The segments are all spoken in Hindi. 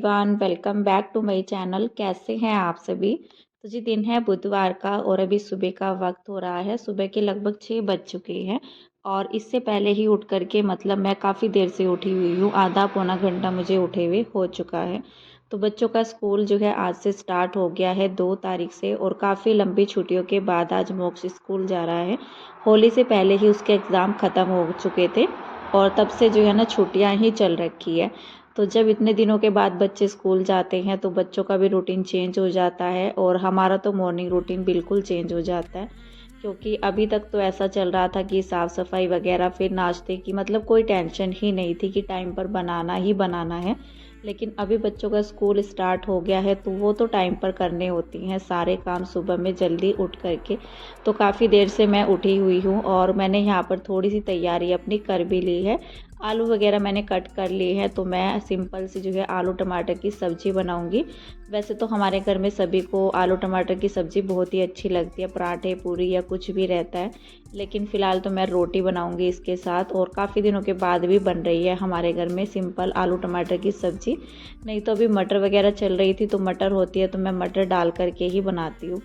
Everyone, welcome back to my channel. कैसे हैं आप सभी। तो जी दिन है बुधवार का और अभी सुबह का वक्त हो रहा है। सुबह के लगभग 6 बज चुके हैं और इससे पहले ही उठ करके मतलब मैं काफ़ी देर से उठी हुई हूँ। आधा पौना घंटा मुझे उठे हुए हो चुका है। तो बच्चों का स्कूल जो है आज से स्टार्ट हो गया है 2 तारीख से और काफ़ी लंबी छुट्टियों के बाद आज मोक्ष स्कूल जा रहा है। होली से पहले ही उसके एग्ज़ाम ख़त्म हो चुके थे और तब से जो है ना छुट्टियाँ ही चल रखी है। तो जब इतने दिनों के बाद बच्चे स्कूल जाते हैं तो बच्चों का भी रूटीन चेंज हो जाता है और हमारा तो मॉर्निंग रूटीन बिल्कुल चेंज हो जाता है। क्योंकि अभी तक तो ऐसा चल रहा था कि साफ़ सफाई वगैरह फिर नाश्ते की मतलब कोई टेंशन ही नहीं थी कि टाइम पर बनाना ही बनाना है। लेकिन अभी बच्चों का स्कूल स्टार्ट हो गया है तो वो तो टाइम पर करने होती हैं सारे काम सुबह में जल्दी उठ करके। तो काफ़ी देर से मैं उठी हुई हूँ और मैंने यहाँ पर थोड़ी सी तैयारी अपनी कर भी ली है। आलू वगैरह मैंने कट कर लिए हैं तो मैं सिंपल सी जो है आलू टमाटर की सब्ज़ी बनाऊंगी। वैसे तो हमारे घर में सभी को आलू टमाटर की सब्ज़ी बहुत ही अच्छी लगती है, पराठे पूरी या कुछ भी रहता है। लेकिन फ़िलहाल तो मैं रोटी बनाऊंगी इसके साथ और काफ़ी दिनों के बाद भी बन रही है हमारे घर में सिंपल आलू टमाटर की सब्ज़ी। नहीं तो अभी मटर वगैरह चल रही थी तो मटर होती है तो मैं मटर डाल करके ही बनाती हूँ।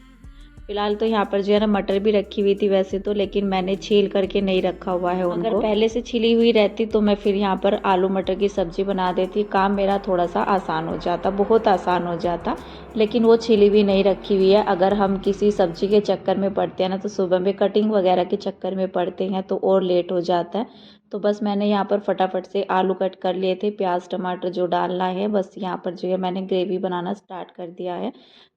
फिलहाल तो यहाँ पर जो है ना मटर भी रखी हुई थी वैसे तो, लेकिन मैंने छील करके नहीं रखा हुआ है उनको। अगर पहले से छिली हुई रहती तो मैं फिर यहाँ पर आलू मटर की सब्ज़ी बना देती, काम मेरा थोड़ा सा आसान हो जाता, बहुत आसान हो जाता। लेकिन वो छिली हुई नहीं रखी हुई है। अगर हम किसी सब्ज़ी के चक्कर में पड़ते हैं ना तो सुबह में कटिंग वगैरह के चक्कर में पड़ते हैं तो और लेट हो जाता है। तो बस मैंने यहाँ पर फटाफट से आलू कट कर लिए थे, प्याज टमाटर जो डालना है बस यहाँ पर जो है मैंने ग्रेवी बनाना स्टार्ट कर दिया है।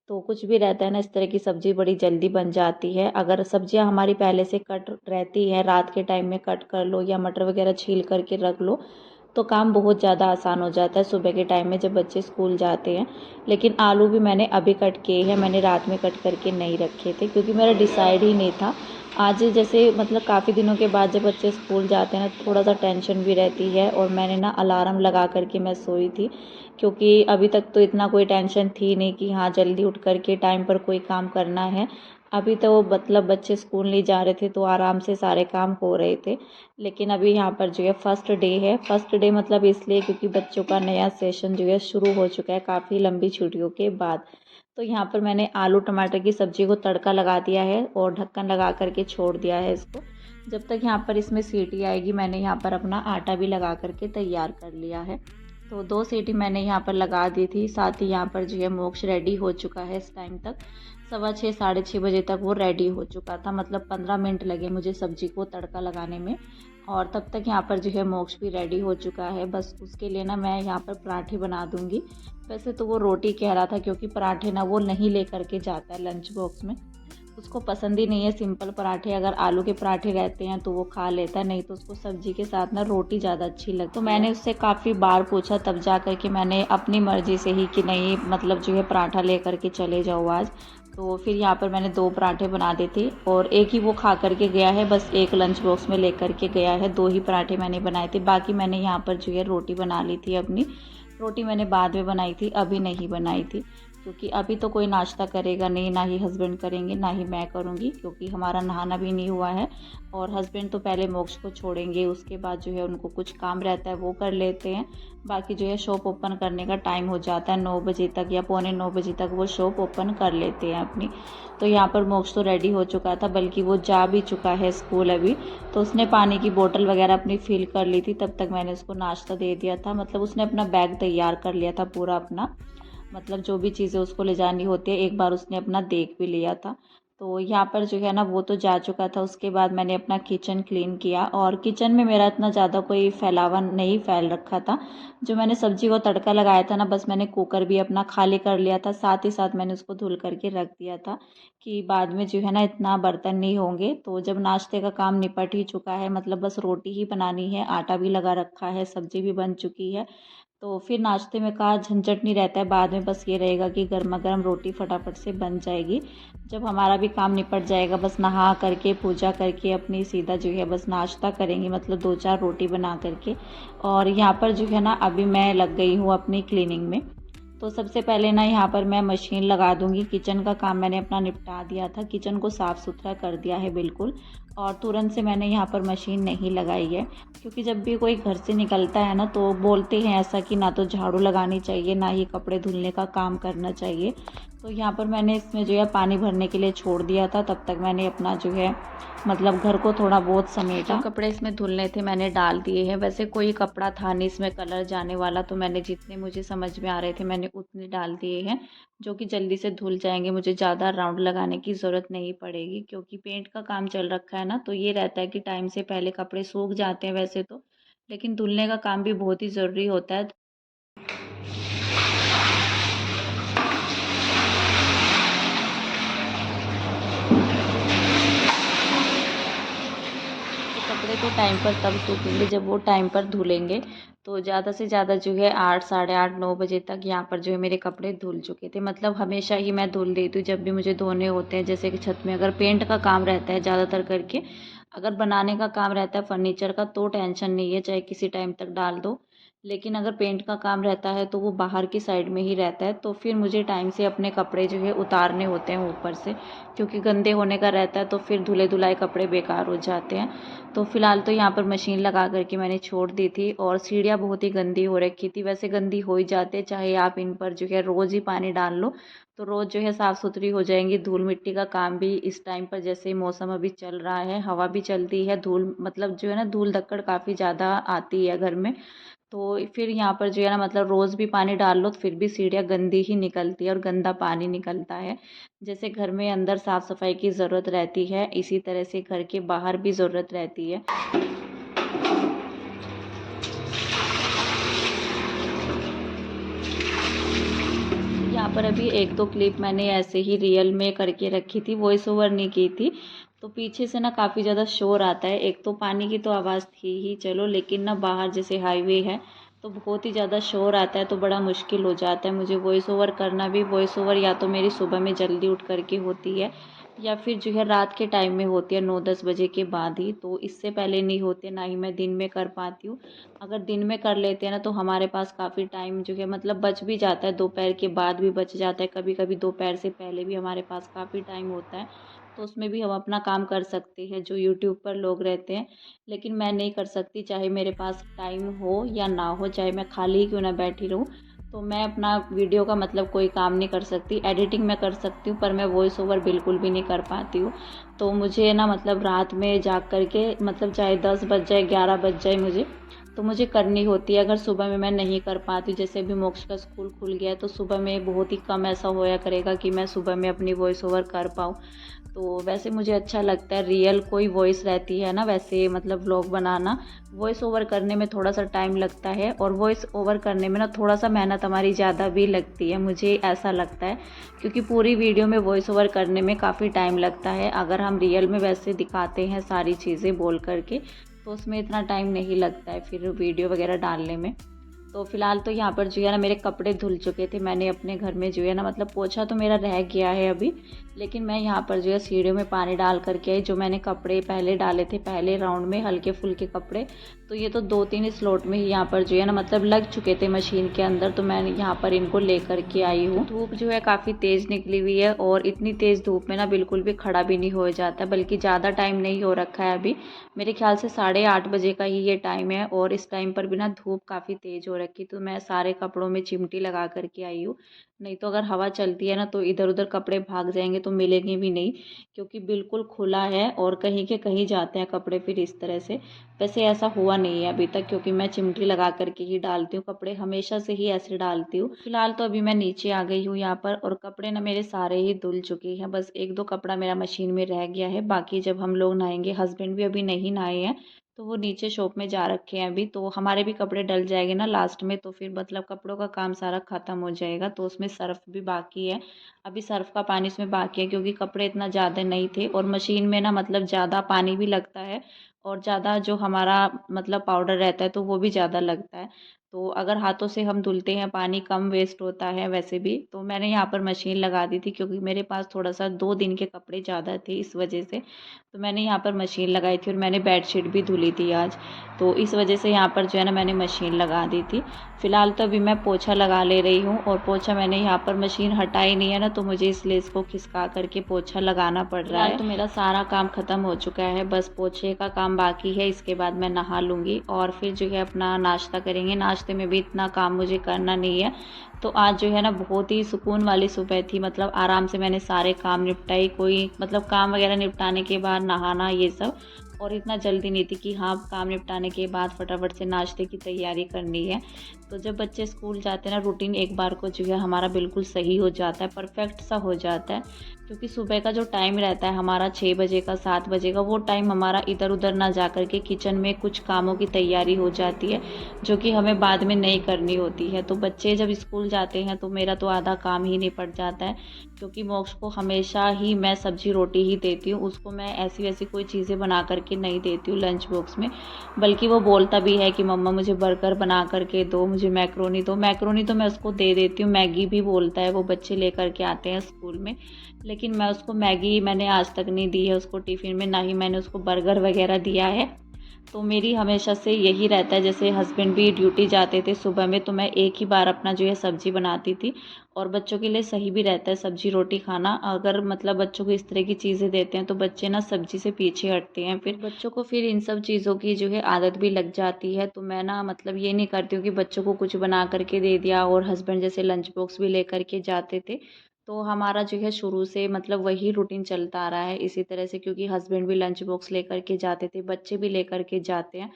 तो कुछ भी रहता है ना इस तरह की सब्ज़ी बड़ी जल्दी बन जाती है। अगर सब्जियां हमारी पहले से कट रहती है, रात के टाइम में कट कर लो या मटर वगैरह छील करके रख लो तो काम बहुत ज़्यादा आसान हो जाता है सुबह के टाइम में जब बच्चे स्कूल जाते हैं। लेकिन आलू भी मैंने अभी कट किए हैं, मैंने रात में कट करके नहीं रखे थे क्योंकि मेरा डिसाइड ही नहीं था। आज जैसे मतलब काफ़ी दिनों के बाद जब बच्चे स्कूल जाते हैं ना तो थोड़ा सा टेंशन भी रहती है और मैंने ना अलार्म लगा करके मैं सोई थी। क्योंकि अभी तक तो इतना कोई टेंशन थी नहीं कि हाँ जल्दी उठ करके टाइम पर कोई काम करना है। अभी तो मतलब बच्चे स्कूल नहीं जा रहे थे तो आराम से सारे काम हो रहे थे। लेकिन अभी यहाँ पर जो है फर्स्ट डे है। फर्स्ट डे मतलब इसलिए क्योंकि बच्चों का नया सेशन जो है शुरू हो चुका है काफ़ी लंबी छुट्टियों के बाद। तो यहाँ पर मैंने आलू टमाटर की सब्ज़ी को तड़का लगा दिया है और ढक्कन लगा करके छोड़ दिया है इसको। जब तक यहाँ पर इसमें सीटी आएगी मैंने यहाँ पर अपना आटा भी लगा करके तैयार कर लिया है। तो 2 सीटी मैंने यहाँ पर लगा दी थी। साथ ही यहाँ पर जो है मोक्ष रेडी हो चुका है इस टाइम तक। 6:15 साढ़े 6 बजे तक वो रेडी हो चुका था, मतलब 15 मिनट लगे मुझे सब्ज़ी को तड़का लगाने में। और तब तक यहाँ पर जो है मोक्ष भी रेडी हो चुका है। बस उसके लिए ना मैं यहाँ पर पराठे बना दूँगी। वैसे तो वो रोटी कह रहा था क्योंकि पराठे ना वो नहीं ले करके जाता है लंच बॉक्स में, उसको पसंद ही नहीं है सिंपल पराठे। अगर आलू के पराठे रहते हैं तो वो खा लेता है, नहीं तो उसको सब्जी के साथ ना रोटी ज़्यादा अच्छी लगती। तो मैंने उससे काफ़ी बार पूछा तब जा कर के मैंने अपनी मर्ज़ी से ही कि नहीं मतलब जो है पराठा ले करके चले जाओ आज। तो फिर यहाँ पर मैंने 2 पराठे बना दिए थे और एक ही वो खा करके गया है, बस एक लंच बॉक्स में ले करके गया है। 2 ही पराठे मैंने बनाए थे, बाकी मैंने यहाँ पर जो है रोटी बना ली थी अपनी। रोटी मैंने बाद में बनाई थी, अभी नहीं बनाई थी क्योंकि अभी तो कोई नाश्ता करेगा नहीं, ना ही हस्बैंड करेंगे ना ही मैं करूँगी क्योंकि हमारा नहाना भी नहीं हुआ है। और हस्बैंड तो पहले मोक्ष को छोड़ेंगे, उसके बाद जो है उनको कुछ काम रहता है वो कर लेते हैं। बाकी जो है शॉप ओपन करने का टाइम हो जाता है 9 बजे तक या पौने 9 बजे तक वो शॉप ओपन कर लेते हैं अपनी। तो यहाँ पर मोक्ष तो रेडी हो चुका था, बल्कि वो जा भी चुका है स्कूल अभी। तो उसने पानी की बोतल वगैरह अपनी फिल कर ली थी, तब तक मैंने उसको नाश्ता दे दिया था। मतलब उसने अपना बैग तैयार कर लिया था पूरा अपना, मतलब जो भी चीज़ें उसको ले जानी होती है एक बार उसने अपना देख भी लिया था। तो यहाँ पर जो है ना वो तो जा चुका था। उसके बाद मैंने अपना किचन क्लीन किया और किचन में मेरा इतना ज़्यादा कोई फैलावा नहीं फैल रखा था। जो मैंने सब्जी को तड़का लगाया था ना बस मैंने कुकर भी अपना खाली कर लिया था, साथ ही साथ मैंने उसको धुल करके रख दिया था कि बाद में जो है ना इतना बर्तन नहीं होंगे। तो जब नाश्ते का काम निपट ही चुका है, मतलब बस रोटी ही बनानी है, आटा भी लगा रखा है, सब्जी भी बन चुकी है, तो फिर नाश्ते में का झंझट नहीं रहता है। बाद में बस ये रहेगा कि गर्मा गर्म रोटी फटाफट से बन जाएगी। जब हमारा भी काम निपट जाएगा बस नहा करके पूजा करके अपनी सीधा जो है बस नाश्ता करेंगे, मतलब 2-4 रोटी बना करके। और यहाँ पर जो है ना अभी मैं लग गई हूँ अपनी क्लीनिंग में। तो सबसे पहले ना यहाँ पर मैं मशीन लगा दूंगी। किचन का काम मैंने अपना निपटा दिया था, किचन को साफ़ सुथरा कर दिया है बिल्कुल। और तुरंत से मैंने यहाँ पर मशीन नहीं लगाई है, क्योंकि जब भी कोई घर से निकलता है ना तो बोलते हैं ऐसा कि ना तो झाड़ू लगानी चाहिए, ना ही कपड़े धुलने का काम करना चाहिए। तो यहाँ पर मैंने इसमें जो है पानी भरने के लिए छोड़ दिया था, तब तक मैंने अपना जो है मतलब घर को थोड़ा बहुत समेटा। जो कपड़े इसमें धुलने थे मैंने डाल दिए हैं। वैसे कोई कपड़ा था नहीं इसमें कलर जाने वाला, तो मैंने जितने मुझे समझ में आ रहे थे मैंने उतने डाल दिए हैं, जो कि जल्दी से धुल जाएंगे। मुझे ज़्यादा राउंड लगाने की ज़रूरत नहीं पड़ेगी, क्योंकि पेंट का काम चल रखा है ना, तो ये रहता है कि टाइम से पहले कपड़े सूख जाते हैं वैसे तो, लेकिन धुलने का काम भी बहुत ही ज़रूरी होता है। कपड़े तो टाइम पर तब सूखेंगे जब वो टाइम पर धुलेंगे। तो ज़्यादा से ज़्यादा जो है 8, साढ़े 8, 9 बजे तक यहाँ पर जो है मेरे कपड़े धुल चुके थे। मतलब हमेशा ही मैं धुल देती हूँ जब भी मुझे धोने होते हैं। जैसे कि छत में अगर पेंट का काम रहता है ज़्यादातर करके, अगर बनाने का काम रहता है फर्नीचर का तो टेंशन नहीं है, चाहे किसी टाइम तक डाल दो। लेकिन अगर पेंट का काम रहता है तो वो बाहर की साइड में ही रहता है, तो फिर मुझे टाइम से अपने कपड़े जो है उतारने होते हैं ऊपर से, क्योंकि गंदे होने का रहता है तो फिर धुले धुलाए कपड़े बेकार हो जाते हैं। तो फिलहाल तो यहाँ पर मशीन लगा करके मैंने छोड़ दी थी, और सीढ़ियाँ बहुत ही गंदी हो रखी थी। वैसे गंदी हो ही जाती है, चाहे आप इन पर जो है रोज़ ही पानी डाल लो तो रोज़ जो है साफ़ सुथरी हो जाएंगी। धूल मिट्टी का काम भी इस टाइम पर, जैसे मौसम अभी चल रहा है, हवा भी चलती है, धूल मतलब जो है ना धूल धक्कड़ काफ़ी ज़्यादा आती है घर में। तो फिर यहाँ पर जो है ना मतलब रोज़ भी पानी डाल लो तो फिर भी सीढ़ियाँ गंदी ही निकलती है और गंदा पानी निकलता है। जैसे घर में अंदर साफ़ सफाई की ज़रूरत रहती है, इसी तरह से घर के बाहर भी ज़रूरत रहती है। यहाँ पर अभी एक दो क्लिप मैंने ऐसे ही रियल में करके रखी थी, वॉइस ओवर नहीं की थी। तो पीछे से ना काफ़ी ज़्यादा शोर आता है। एक तो पानी की तो आवाज़ थी ही चलो, लेकिन ना बाहर जैसे हाईवे है तो बहुत ही ज़्यादा शोर आता है, तो बड़ा मुश्किल हो जाता है मुझे वॉइस ओवर करना भी। वॉइस ओवर या तो मेरी सुबह में जल्दी उठ करके होती है, या फिर जो है रात के टाइम में होती है 9-10 बजे के बाद ही। तो इससे पहले नहीं होती, ना ही मैं दिन में कर पाती हूँ। अगर दिन में कर लेते हैं ना तो हमारे पास काफ़ी टाइम जो है मतलब बच भी जाता है, दोपहर के बाद भी बच जाता है, कभी कभी दोपहर से पहले भी हमारे पास काफ़ी टाइम होता है। तो उसमें भी हम अपना काम कर सकते हैं जो यूट्यूब पर लोग रहते हैं। लेकिन मैं नहीं कर सकती, चाहे मेरे पास टाइम हो या ना हो, चाहे मैं खाली ही क्यों ना बैठी रहूँ, तो मैं अपना वीडियो का मतलब कोई काम नहीं कर सकती। एडिटिंग मैं कर सकती हूँ, पर मैं वॉइस ओवर बिल्कुल भी नहीं कर पाती हूँ। तो मुझे ना मतलब रात में जाग करके मतलब चाहे 10 बज जाए, 11 बज जाए मुझे, तो मुझे करनी होती है। अगर सुबह में मैं नहीं कर पाती, जैसे अभी मोक्ष का स्कूल खुल गया है तो सुबह में बहुत ही कम ऐसा होया करेगा कि मैं सुबह में अपनी वॉइस ओवर कर पाऊँ। तो वैसे मुझे अच्छा लगता है, रियल कोई वॉइस रहती है ना, वैसे मतलब व्लॉग बनाना। वॉइस ओवर करने में थोड़ा सा टाइम लगता है, और वॉइस ओवर करने में ना थोड़ा सा मेहनत हमारी ज़्यादा भी लगती है, मुझे ऐसा लगता है। क्योंकि पूरी वीडियो में वॉइस ओवर करने में काफ़ी टाइम लगता है। अगर हम रियल में वैसे दिखाते हैं सारी चीज़ें बोल करके तो उसमें इतना टाइम नहीं लगता है फिर वीडियो वगैरह डालने में। तो फिलहाल तो यहाँ पर जो है ना मेरे कपड़े धुल चुके थे। मैंने अपने घर में जो है ना मतलब पोछा तो मेरा रह गया है अभी, लेकिन मैं यहाँ पर जो है सीढ़ियों में पानी डाल करके आई। जो मैंने कपड़े पहले डाले थे पहले राउंड में, हल्के फुल्के कपड़े, तो ये तो 2-3 स्लॉट में ही यहाँ पर जो है ना मतलब लग चुके थे मशीन के अंदर, तो मैं यहाँ पर इनको लेकर के आई हूँ। धूप जो है काफ़ी तेज़ निकली हुई है, और इतनी तेज़ धूप में ना बिल्कुल भी खड़ा भी नहीं हो जाता, बल्कि ज़्यादा टाइम नहीं हो रखा है अभी। मेरे ख्याल से 8:30 बजे का ही ये टाइम है, और इस टाइम पर भी ना धूप काफ़ी तेज़ हो रखी, तो मैं सारे कपड़ों में चिमटी लगा करके आई हूँ। नहीं तो अगर हवा चलती है ना तो इधर उधर कपड़े भाग जाएंगे तो मिलेंगे भी नहीं, क्योंकि बिल्कुल खुला है और कहीं के कहीं जाते हैं कपड़े फिर इस तरह से। वैसे ऐसा हुआ नहीं है अभी तक, क्योंकि मैं चिमटी लगा करके ही डालती हूँ कपड़े, हमेशा से ही ऐसे डालती हूँ। फिलहाल तो अभी मैं नीचे आ गई हूँ यहाँ पर, और कपड़े ना मेरे सारे ही धुल चुके हैं। बस एक दो कपड़ा मेरा मशीन में रह गया है, बाकी जब हम लोग नहाएंगे, हस्बैंड भी अभी नहीं नहाए हैं तो वो नीचे शॉप में जा रखे हैं अभी, तो हमारे भी कपड़े डल जाएंगे ना लास्ट में, तो फिर मतलब कपड़ों का काम सारा ख़त्म हो जाएगा। तो उसमें सर्फ़ भी बाकी है, अभी सर्फ़ का पानी इसमें बाकी है, क्योंकि कपड़े इतना ज़्यादा नहीं थे, और मशीन में ना मतलब ज़्यादा पानी भी लगता है, और ज़्यादा जो हमारा मतलब पाउडर रहता है तो वो भी ज़्यादा लगता है। तो अगर हाथों से हम धुलते हैं पानी कम वेस्ट होता है वैसे भी। तो मैंने यहाँ पर मशीन लगा दी थी क्योंकि मेरे पास थोड़ा-सा 2 दिन के कपड़े ज़्यादा थे इस वजह से। तो मैंने यहाँ पर मशीन लगाई थी और मैंने बेडशीट भी धुली थी आज। तो इस वजह से यहाँ पर जो है ना मैंने मशीन लगा दी थी। फ़िलहाल तो अभी मैं पोछा लगा ले रही हूँ और पोछा मैंने यहाँ पर मशीन हटाई नहीं है ना, तो मुझे इसलिए इसको खिसका करके पोछा लगाना पड़ रहा है। तो मेरा सारा काम ख़त्म हो चुका है, बस पोछे का काम बाकी है। इसके बाद मैं नहा लूँगी और फिर जो है अपना नाश्ता करेंगे। नाश्ते में भी इतना काम मुझे करना नहीं है। तो आज जो है ना बहुत ही सुकून वाली सुबह थी, मतलब आराम से मैंने सारे काम निपटाए। कोई मतलब काम वगैरह निपटाने के बाद नहाना ये सब, और इतना जल्दी नहीं थी कि हाँ काम निपटाने के बाद फटाफट से नाश्ते की तैयारी करनी है। तो जब बच्चे स्कूल जाते हैं ना, रूटीन एक बार को जो है हमारा बिल्कुल सही हो जाता है, परफेक्ट सा हो जाता है। क्योंकि सुबह का जो टाइम रहता है हमारा 6 बजे का 7 बजे का, वो टाइम हमारा इधर उधर ना जा कर के किचन में कुछ कामों की तैयारी हो जाती है जो कि हमें बाद में नहीं करनी होती है। तो बच्चे जब स्कूल जाते हैं तो मेरा तो आधा काम ही निपट जाता है। क्योंकि मोक्ष को हमेशा ही मैं सब्जी रोटी ही देती हूँ, उसको मैं ऐसी वैसी कोई चीज़ें बना करके नहीं देती हूँ लंच बॉक्स में। बल्कि वो बोलता भी है कि मम्मा मुझे बर्गर बना करके दो, मुझे मैक्रोनी दो। मैक्रोनी तो मैं उसको दे देती हूँ, मैगी भी बोलता है, वो बच्चे लेकर के आते हैं स्कूल में। लेकिन मैं उसको मैगी मैंने आज तक नहीं दी है उसको टिफ़िन में, ना ही मैंने उसको बर्गर वगैरह दिया है। तो मेरी हमेशा से यही रहता है, जैसे हस्बैंड भी ड्यूटी जाते थे सुबह में तो मैं एक ही बार अपना जो है सब्ज़ी बनाती थी। और बच्चों के लिए सही भी रहता है सब्ज़ी रोटी खाना। अगर मतलब बच्चों को इस तरह की चीज़ें देते हैं तो बच्चे ना सब्ज़ी से पीछे हटते हैं, फिर बच्चों को फिर इन सब चीज़ों की जो है आदत भी लग जाती है। तो मैं ना मतलब ये नहीं करती हूँ कि बच्चों को कुछ बना करके दे दिया, और हस्बैंड जैसे लंच बॉक्स भी लेकर के जाते थे। तो हमारा जो है शुरू से मतलब वही रूटीन चलता आ रहा है इसी तरह से, क्योंकि हस्बैंड भी लंच बॉक्स लेकर के जाते थे, बच्चे भी लेकर के जाते हैं।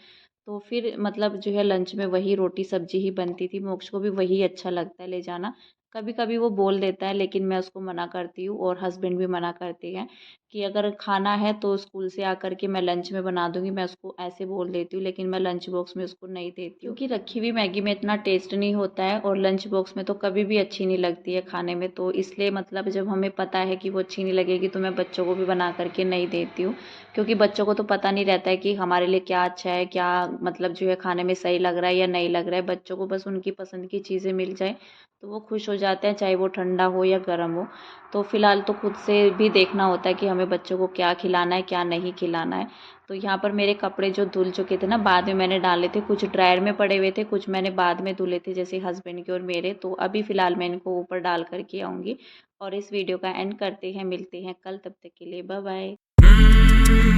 तो फिर मतलब जो है लंच में वही रोटी सब्जी ही बनती थी। मोक्ष को भी वही अच्छा लगता है ले जाना। कभी कभी वो बोल देता है लेकिन मैं उसको मना करती हूँ, और हस्बैंड भी मना करते हैं कि अगर खाना है तो स्कूल से आकर के मैं लंच में बना दूंगी, मैं उसको ऐसे बोल देती हूँ। लेकिन मैं लंच बॉक्स में उसको नहीं देती हूँ, क्योंकि रखी हुई मैगी में इतना टेस्ट नहीं होता है, और लंच बॉक्स में तो कभी भी अच्छी नहीं लगती है खाने में। तो इसलिए मतलब जब हमें पता है कि वो अच्छी नहीं लगेगी तो मैं बच्चों को भी बना करके नहीं देती हूँ। क्योंकि बच्चों को तो पता नहीं रहता है कि हमारे लिए क्या अच्छा है, क्या मतलब जो है खाने में सही लग रहा है या नहीं लग रहा है। बच्चों को बस उनकी पसंद की चीज़ें मिल जाए तो वो खुश हो जाते हैं, चाहे वो ठंडा हो या गर्म हो। तो फिलहाल तो खुद से भी देखना होता है कि हमें बच्चों को क्या खिलाना है क्या नहीं खिलाना है। तो यहाँ पर मेरे कपड़े जो धुल चुके थे ना, बाद में मैंने डाले थे, कुछ ड्रायर में पड़े हुए थे, कुछ मैंने बाद में धुले थे जैसे हस्बैंड के और मेरे। तो अभी फ़िलहाल मैं इनको ऊपर डाल करके आऊँगी और इस वीडियो का एंड करते हैं। मिलते हैं कल, तब तक के लिए बाय बाय।